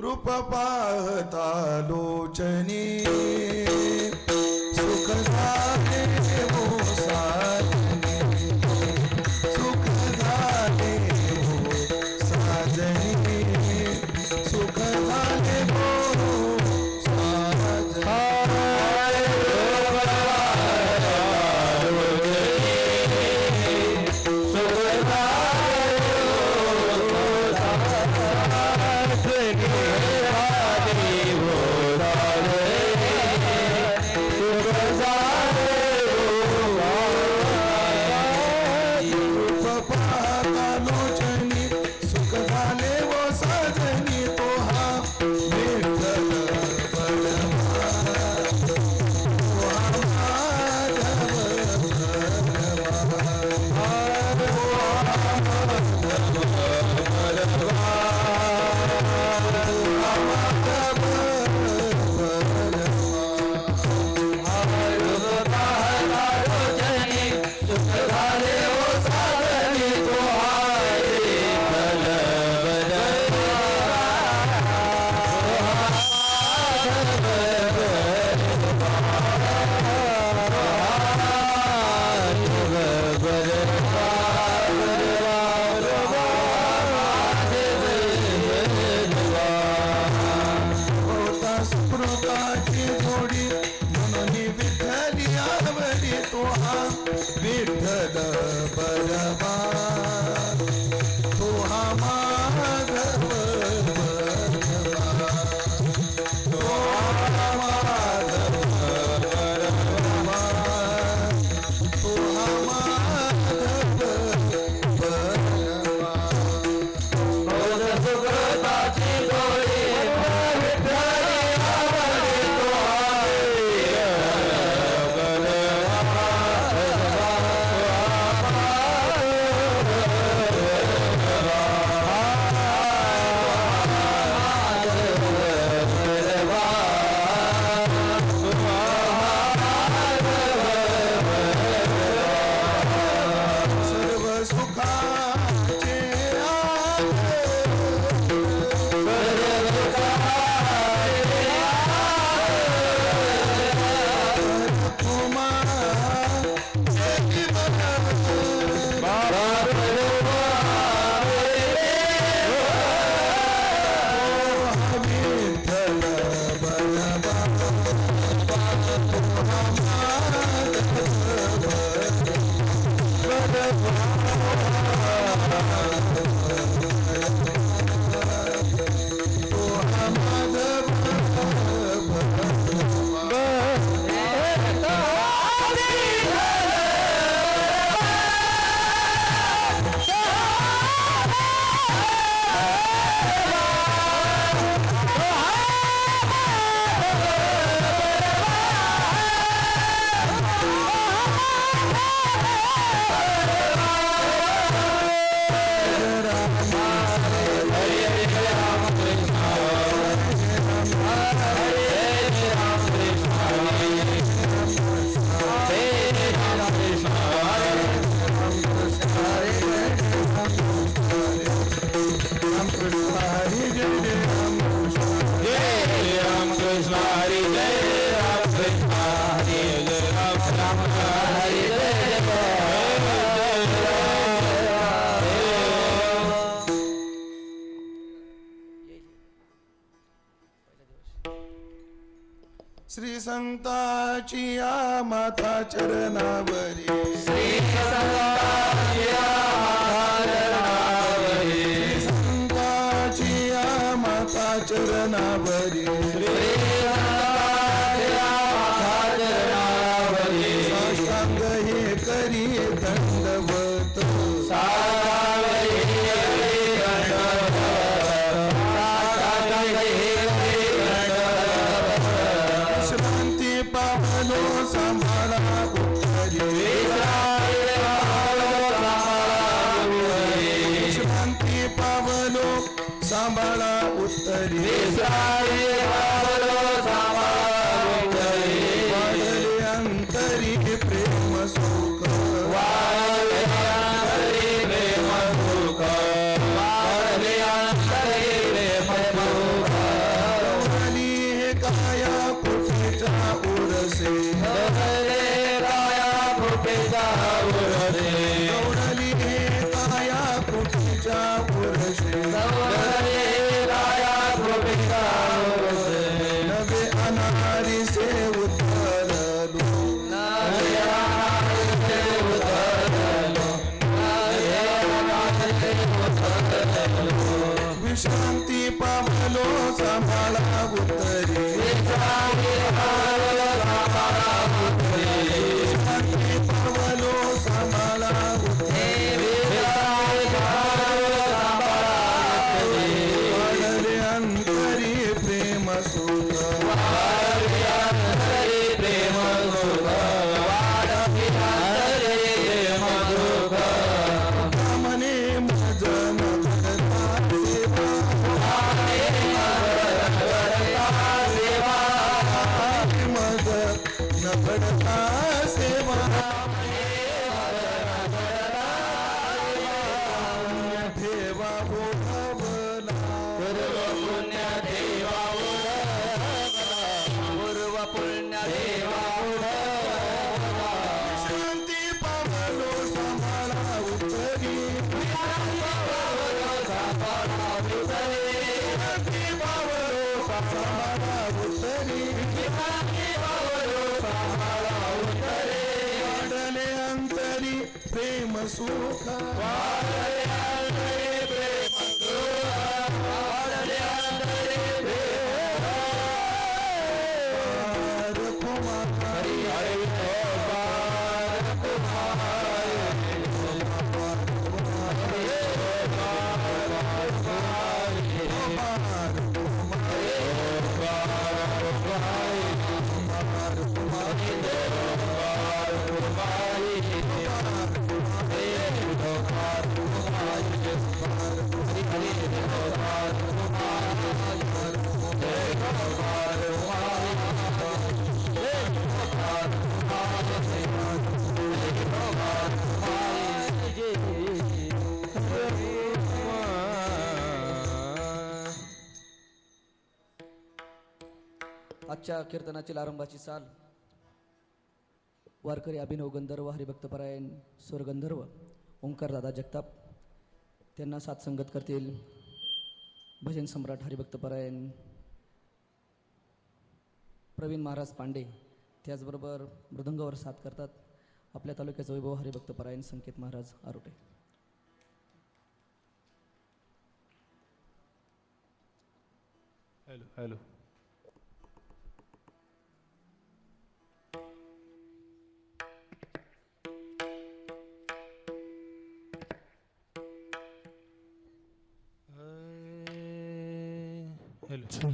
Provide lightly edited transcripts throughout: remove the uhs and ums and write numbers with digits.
रूप पाहता लोचनी सुख झाले हो साजनी, सुख झाले हो साजनी, सुख झाले हो श्री संताची माता चरणावरी, श्री संताची माता चरणावरी, साष्टांग हे करी दंडवत, विश्रांती पावलो सांभाळा उत्तरी, विश्रांती पावलो सांभाळा उत्तरी विश्रावे पावलो सांभाळा उत्तरी वाढले अंतरी प्रेम सुख वाढले अंतरी प्रेम सुख वाढले अंतरी प्रेम सुख गवळली हे काया कुठेच्या उरसे गवळले काया कुठेच्या उरसे गवळली हे काया कुठेच्या उरसे गवळले काया कुठेच्या उरसे नवे अनारी से उतरलो विश्रांती पावलो सांभाळा उत्तरी विश्रांती पावलो सांभाळा वाढले अंतरी प्रेम सुख मने मज न घडता सेवा मज न घडता सेवा ठेवा ओढवला शांती पावलो सांभाळा उत्तरी शांती पावलो सांभाळा उत्तरी वाढले अंतरी प्रेम सुख आजच्या कीर्तनाची आरंभाची साल वारकरी अभिनव गंधर्व हरिभक्तपरायण स्वरगंधर्व ओंकारदादा जगताप त्यांना साथ संगत करतील भजन सम्राट हरिभक्तपरायण प्रवीण महाराज पांडे, त्याचबरोबर मृदंगावर साथ करतात आपल्या तालुक्याचा वैभव हरिभक्तपरायण Sanket Maharaj Arote. Hello hello hello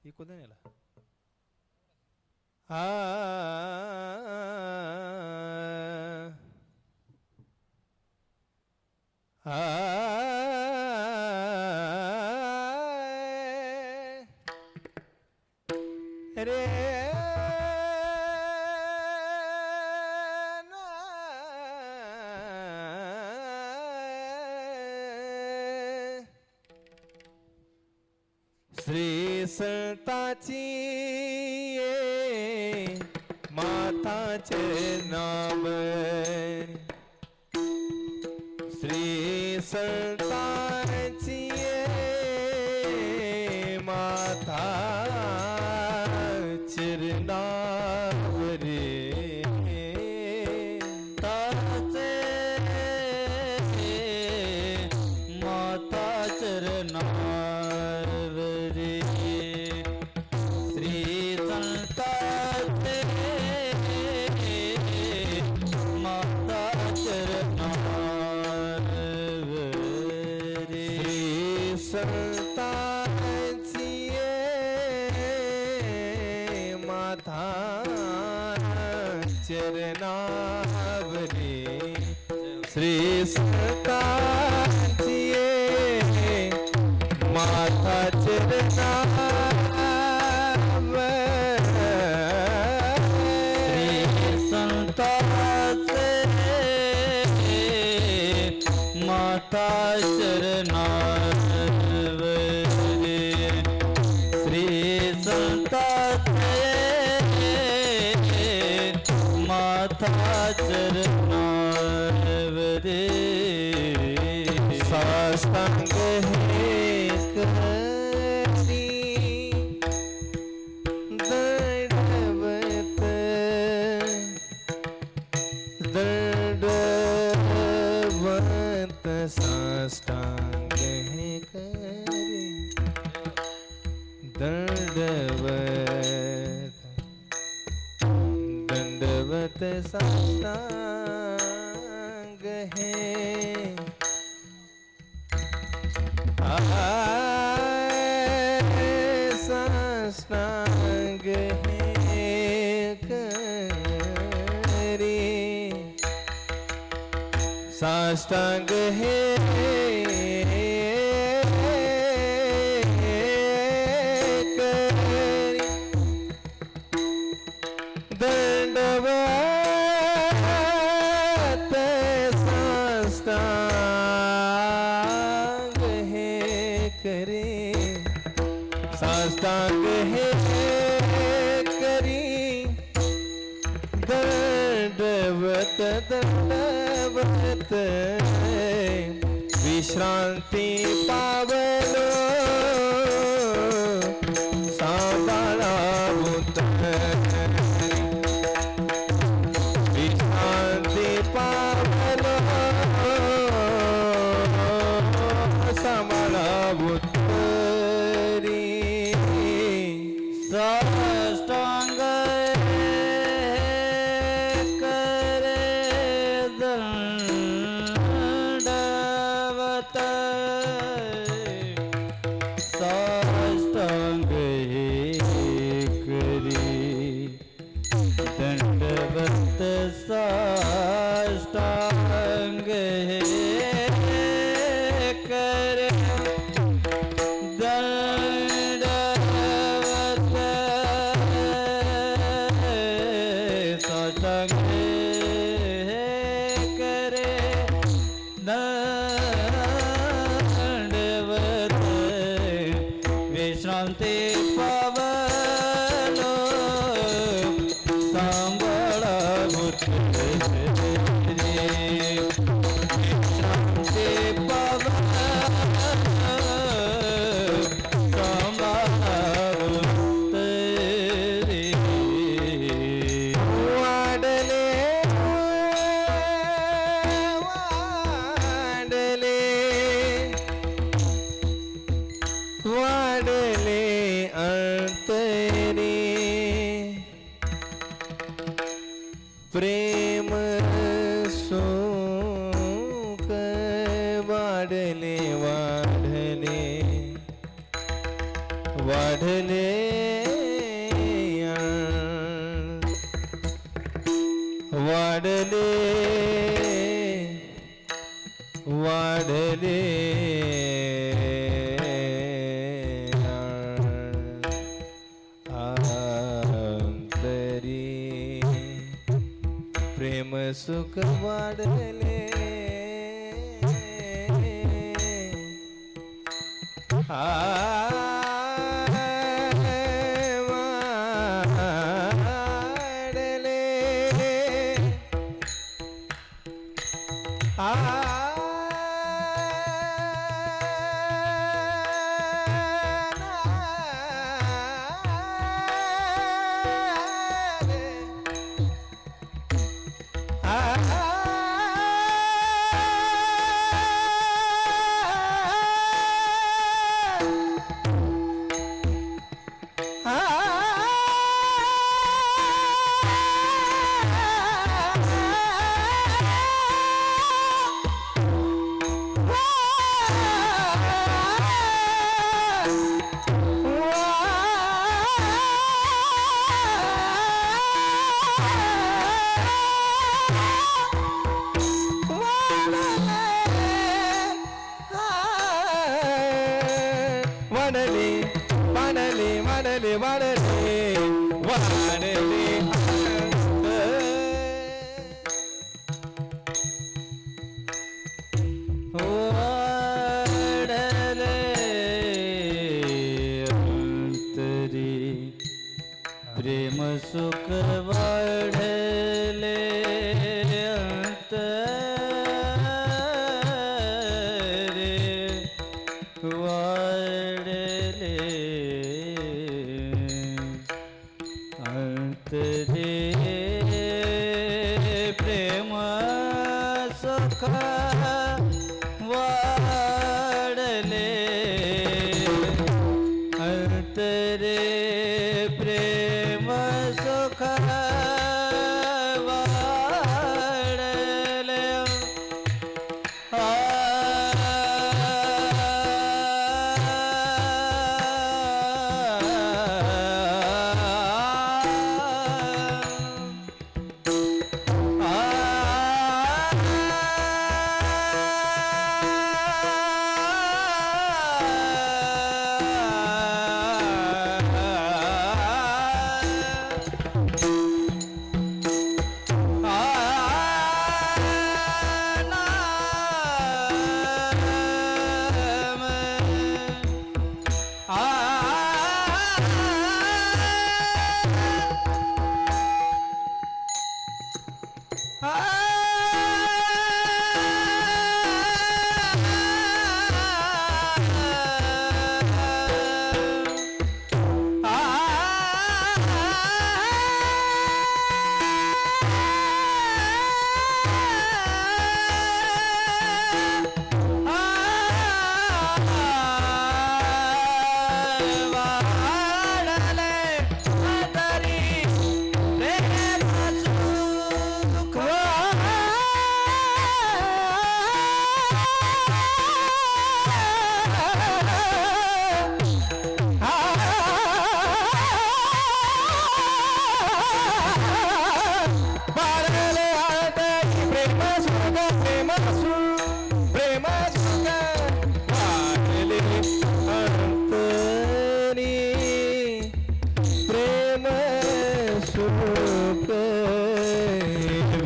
echo दे नेला रे श्री संताची माताचे नाम श्री संताची माता चिरनाव रे ताचे माता चरनार रे श्री संताचे माता चरनार संतांची माथा चरणावरी श्री संतांची माथा चरणावरी संताचे माता चरणावरी श्री संताचे माता चरणावरी साष्टांग हे करी दंडवत दंडवत साष्टांग हे करी दंडवत साष्टांग हे साष्टांग हे करी साष्टांग हे करी दंडवत साष्टांग हे करी साष्टांग हे करी दंडवत दंडवत विश्रांती पावलो सांभाळावूत विश्रांती पावलो सांभाळावूत साष्टांग करे दंडवत साष्टांग करी दंडवत साष्टांग करे विश्रांती पावलो सांभाळावूत विश्रांती पावलो सांभाळावूत वाढले वाढले अंतरी प्रेम सुख वाढले वाढले वाढले वाढले वाढले अंतरी प्रेम सुख वाढले वाढले वाढले वाढले वाढले वाढले अंतरी प्रेम सुख वाढले अंतरे वाढले अंतरे प्रेम सुख वाढले अंतरे प्रेम सुख वाढले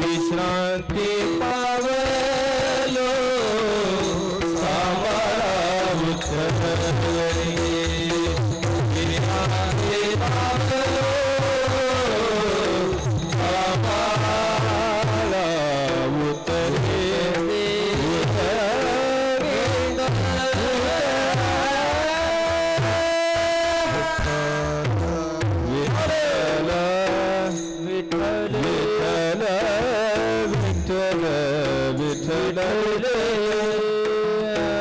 विश्रांती पावलो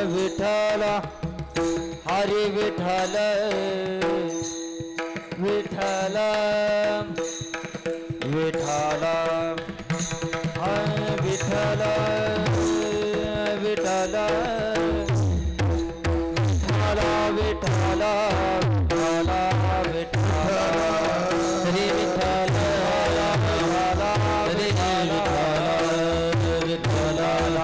विठ्ठल हरी विठ्ठल विठ्ठल विठ्ठल हरी विठ्ठल विठ्ठल विठ्ठल विठ्ठल विठ्ठल हरी विठ्ठल हरी विठ्ठल हरी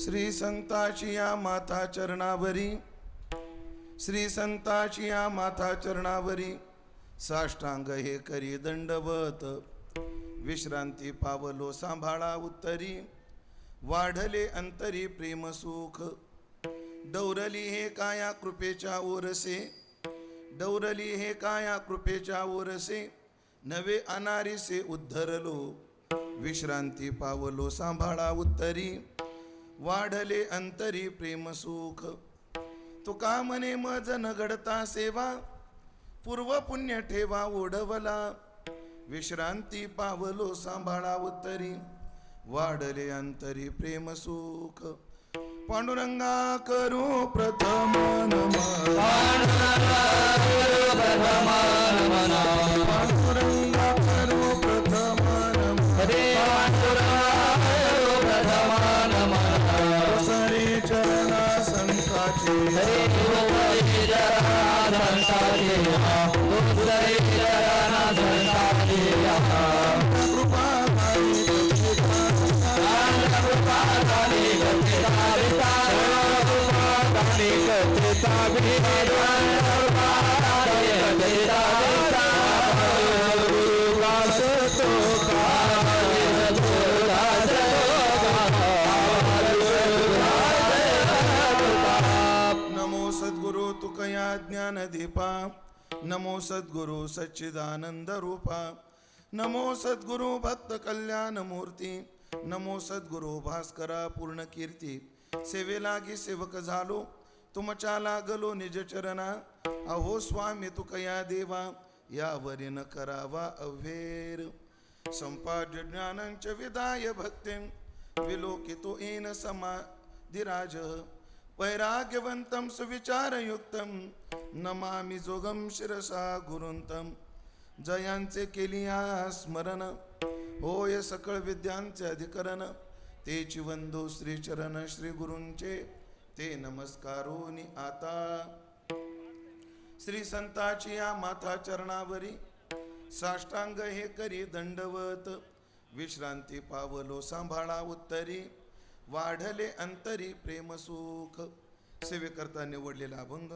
श्री संताची या माता चरणावरी श्री संताची या माता चरणावरी साष्टांग हे करी दंडवत विश्रांती पावलो सांभाळा उत्तरी वाढले अंतरी प्रेम सुख दौरली हे काया कृपेच्या ओरसे दौरली हे काया कृपेच्या ओरसे नवे अनारीसे उद्धरलो विश्रांती पावलो सांभाळा उत्तरी वाढले अंतरी प्रेम सुख तुका म्हणे मज न घडता सेवा पूर्व पुण्य ठेवा ओढवला विश्रांती पावलो सांभाळा उत्तरी वाढले अंतरी प्रेम सुख पांडुरंगा करू प्रथम नमः पांडुरंगा करू प्रथम नमः सरे चरणा संताचे कृपा नमो सद्गुरु तुकया ज्ञान दीपा नमो सद्गुरु सच्चिदानंद रूपा नमो सद्गुरु भक्त कल्याण मूर्ती नमो सद्गुरु भास्करा पूर्ण कीर्ती सेवे लागी सेवक झालो तुमच्या लागलो निज चरणा अहो स्वामी तुकया देवा यावरी न करावा अव्हेर संपाद्य ज्ञानांच विदाय भक्तिं विलोकितो येन समाधिराज वैराग्यवंतं सुविचारयुक्तं नमामि जोगं शिरसा गुरुंतं जयांचे केलिया स्मरण होय सकळ विद्यांचे अधिकरण तेची वंदो श्री चरण श्री गुरूंचे ते नमस्कारोनी आता श्री संताची या माथा चरणावरी साष्टांग हे करी दंडवत विश्रांती पावलो सांभाळा उत्तरी वाढले अंतरी प्रेम सुख सेवेकरता निवडलेला अभंग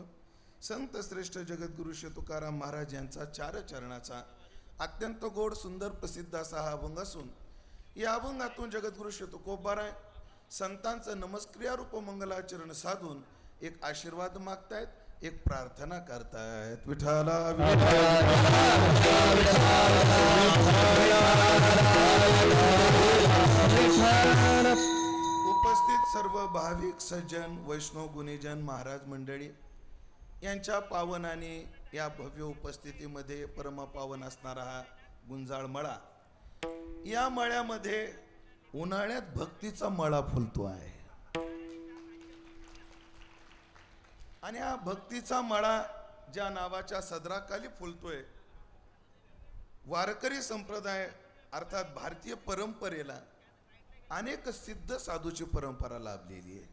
संत श्रेष्ठ जगद्गुरु श्री तुकाराम महाराज यांचा चार चरणाचा अत्यंत गोड सुंदर प्रसिद्ध असा हा अभंग असून या अभंगातून जगद्गुरु श्री तुकोबाराय संतांचं नमस्क्रिया रूप मंगलाचरण साधून एक आशीर्वाद मागतायत एक प्रार्थना करतायत विठाला उपस्थित सर्व भाविक सज्जन वैष्णव गुणीजन महाराज मंडळी यांच्या पावन आणि या भव्य उपस्थितीमध्ये परम पावन असणारा हा गुंजाळ मळा या मळ्यामध्ये उन्हाळ्यात भक्तीचा मळा फुलतो आहे आणि हा भक्तीचा मळा ज्या नावाच्या सदराखाली फुलतोय वारकरी संप्रदाय अर्थात भारतीय परंपरेला अनेक सिद्ध साधूची परंपरा लाभलेली आहे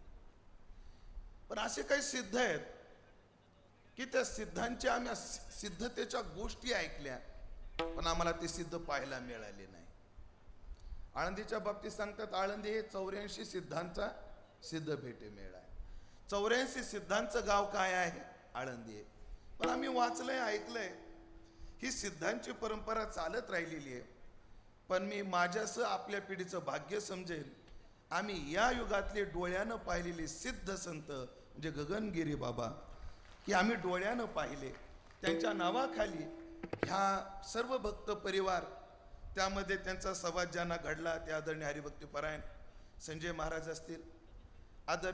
पण असे काही सिद्ध आहेत की त्या सिद्धांच्या आम्ही सिद्धतेच्या गोष्टी ऐकल्या पण आम्हाला ते सिद्ध पाहायला मिळाले नाही आळंदीच्या बाबतीत सांगतात आळंदी हे 84 सिद्धांचा सिद्ध भेटे मेळा आहे 84 सिद्धांचं गाव काय आहे आळंदी आहे पण आम्ही वाचलंय ऐकलंय ही सिद्धांची परंपरा चालत राहिलेली आहे पण मी माझ्यासह आपल्या पिढीचं भाग्य समजेल आम्ही या युगातले डोळ्यानं पाहिलेले सिद्ध संत म्हणजे गगनगिरी बाबा की आम्ही डोळ्यानं पाहिले त्यांच्या नावाखाली ह्या सर्व भक्त परिवार त्यामध्ये त्यांचा संवाद ज्यांना घडला ते आदरणीय हरिभक्तीपरायण संजय महाराज असतील आदरणीय